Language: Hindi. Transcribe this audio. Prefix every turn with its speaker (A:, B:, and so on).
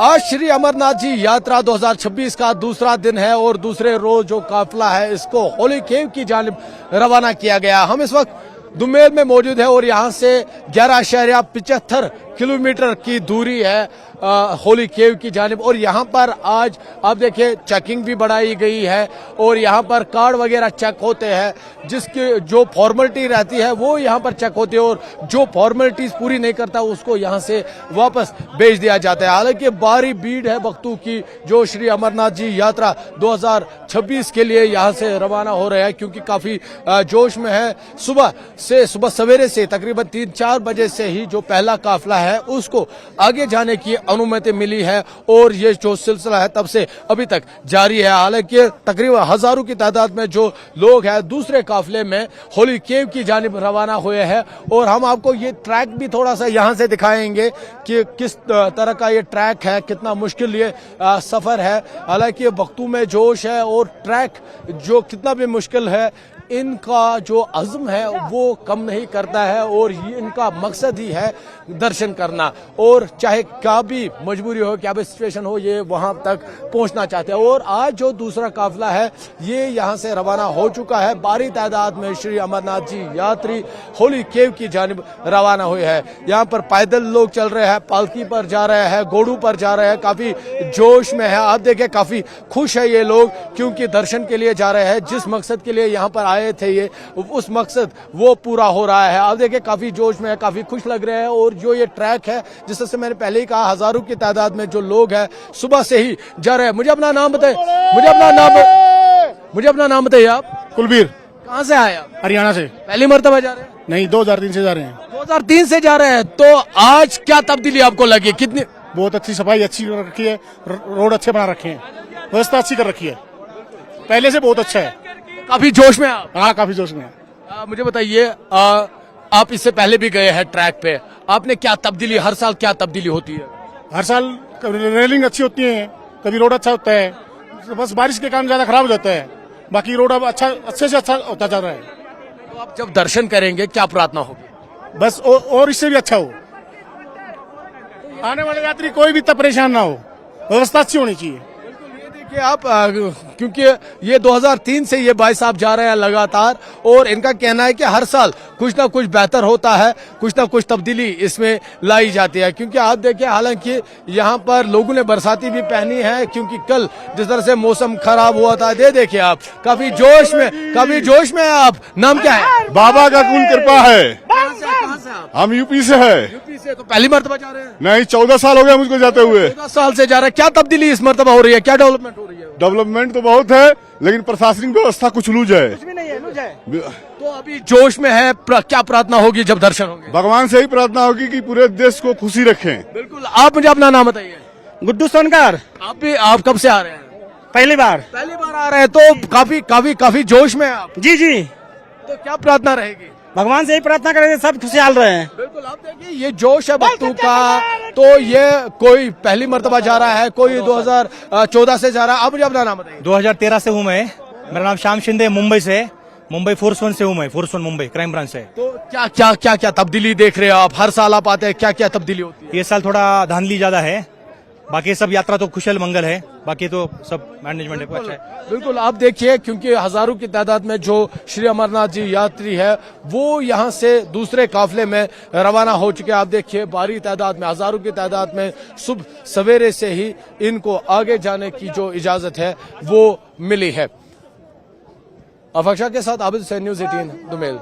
A: आज श्री अमरनाथ जी यात्रा 2026 का दूसरा दिन है और दूसरे रोज जो काफिला है इसको होली केव की जानिब रवाना किया गया। हम इस वक्त दुमेल में मौजूद है और यहाँ से 11.75 किलोमीटर की दूरी है होली केव की जानिब। और यहाँ पर आज आप देखिए चेकिंग भी बढ़ाई गई है और यहाँ पर कार्ड वगैरह चेक होते हैं, जिसकी जो फॉर्मेलिटी रहती है वो यहाँ पर चेक होती है और जो फॉर्मेलिटीज पूरी नहीं करता उसको यहाँ से वापस भेज दिया जाता है। हालांकि भारी भीड़ है भक्तों की जो श्री अमरनाथ जी यात्रा 2026 के लिए यहाँ से रवाना हो रहे हैं, क्योंकि काफी जोश में है। सुबह सवेरे से तकरीबन 3-4 बजे से ही जो पहला काफिला है उसको आगे जाने की अनुमति मिली है और ये जो सिलसिला है तब से अभी तक जारी है। हालांकि तकरीबन हजारों की तादाद में जो लोग हैं दूसरे काफिले में होली केव की जानिब रवाना हुए हैं और हम आपको ये ट्रैक भी थोड़ा सा यहाँ से दिखाएंगे कि किस तरह का ये ट्रैक है, कितना मुश्किल ये सफर है। हालांकि वक्तों में जोश है और ट्रैक जो कितना भी मुश्किल है इनका जो अज़्म है वो कम नहीं करता है और ये इनका मकसद ही है दर्शन करना, और चाहे क्या भी मजबूरी हो, क्या भी सिचुएशन हो, ये वहां तक पहुंचना चाहते हैं। और आज जो दूसरा काफिला है ये यहां से रवाना हो चुका है। भारी तादाद में श्री अमरनाथ जी यात्री होली केव की जानिब रवाना हुए हैं। यहाँ पर पैदल लोग चल रहे हैं, पालकी पर जा रहे हैं, घोड़ों पर जा रहे हैं, काफी जोश में है। आप देखें काफी खुश है ये लोग, क्योंकि दर्शन के लिए जा रहे हैं। जिस मकसद के लिए यहाँ पर आए थे ये उस मकसद वो पूरा हो रहा है। आप देखिए काफी जोश में है, काफी खुश लग रहे हैं। और जो ये ट्रैक है जिस तरह से मैंने पहले ही कहा हजारों की तादाद में जो लोग हैं सुबह से ही जा रहे हैं। मुझे अपना नाम बताइए, मुझे अपना नाम बताइए आप।
B: कुलबीर।
A: कहाँ से आए आप?
B: हरियाणा से।
A: पहली मर्तबा जा रहे हैं?
B: नहीं, 2003 से जा रहे हैं।
A: 2003 से जा रहे हैं। तो आज क्या तब्दीली आपको लगी? कितनी?
B: बहुत अच्छी सफाई अच्छी कर रखी है, रोड अच्छे बना रखे हैं, व्यवस्था अच्छी कर रखी है, पहले से बहुत अच्छा है।
A: काफी जोश में आप?
B: हाँ, काफी जोश में है।
A: मुझे बताइए, आप इससे पहले भी गए हैं ट्रैक पे, आपने क्या तब्दीली, हर साल क्या तब्दीली होती है?
B: हर साल रेलिंग अच्छी होती है, कभी रोड अच्छा होता है, बस बारिश के कारण ज्यादा खराब हो जाता है, बाकी रोड अब अच्छे से अच्छा होता जा रहा है।
A: तो आप जब दर्शन करेंगे क्या प्रार्थना होगी?
B: बस और इससे भी अच्छा हो, आने वाले यात्री कोई भी तब परेशान ना हो, व्यवस्था अच्छी होनी चाहिए।
A: कि आप क्योंकि ये 2003 से ये भाई साहब जा रहे हैं लगातार और इनका कहना है कि हर साल कुछ ना कुछ बेहतर होता है, कुछ ना कुछ तब्दीली इसमें लाई जाती है। क्योंकि आप देखिए हालांकि यहाँ पर लोगों ने बरसाती भी पहनी है, क्योंकि कल जिस तरह से मौसम खराब हुआ था। देखिए आप काफी जोश में आप। नाम क्या है?
C: बाबा का कुल कृपा है।
A: कहाँ से आप?
C: हम यूपी से है।
A: यूपी से। तो पहली मर्तबा जा रहे हैं?
C: नहीं, 14 साल हो गए मुझको जाते हुए।
A: 14 साल से जा रहे हैं। क्या तब्दीली इस मर्तबा हो रही है, क्या डेवलपमेंट हो रही है?
C: डेवलपमेंट तो बहुत है, लेकिन प्रशासनिक व्यवस्था कुछ लूज है।
A: कुछ भी नहीं है, लूज है। तो अभी जोश में है, क्या प्रार्थना होगी जब दर्शन होंगे?
C: भगवान से ही प्रार्थना होगी कि पूरे देश को खुशी रखें।
A: बिल्कुल। आप मुझे अपना नाम बताइए।
B: गुड्डू सोनकर।
A: आप कब से आ रहे हैं?
B: पहली बार
A: आ रहे हैं। तो काफी जोश में है आप।
B: जी।
A: तो क्या प्रार्थना रहेगी?
B: भगवान से ही प्रार्थना करेंगे, सब खुशहाल रहे हैं।
A: बिल्कुल। आप देखिए ये जोश है भक्तों का। तो ये कोई पहली मर्तबा जा रहा है, कोई 2014 से जा रहा है। आप मुझे अपना नाम बताइए।
D: 2013 से हूँ मैं। मेरा नाम श्याम शिंदे, मुंबई से, मुंबई फोर्स 1 से हूँ मैं, फोर्स 1 मुंबई क्राइम ब्रांच से।
A: तो क्या तब्दीली देख रहे हो आप? हर साल आप आते हैं, क्या तब्दीली होती है?
D: ये साल थोड़ा धांधली ज्यादा है, बाकी सब यात्रा तो कुशल मंगल है, बाकी तो सब मैनेजमेंट है अच्छा है।
A: बिल्कुल। आप देखिए क्योंकि हजारों की तादाद में जो श्री अमरनाथ जी यात्री है वो यहाँ से दूसरे काफिले में रवाना हो चुके हैं। आप देखिए भारी तादाद में, हजारों की तादाद में सुबह सवेरे से ही इनको आगे जाने की जो इजाजत है वो मिली है। अफक्षा के साथ आबिद हुसैन, न्यूज़ 18 दुमेल।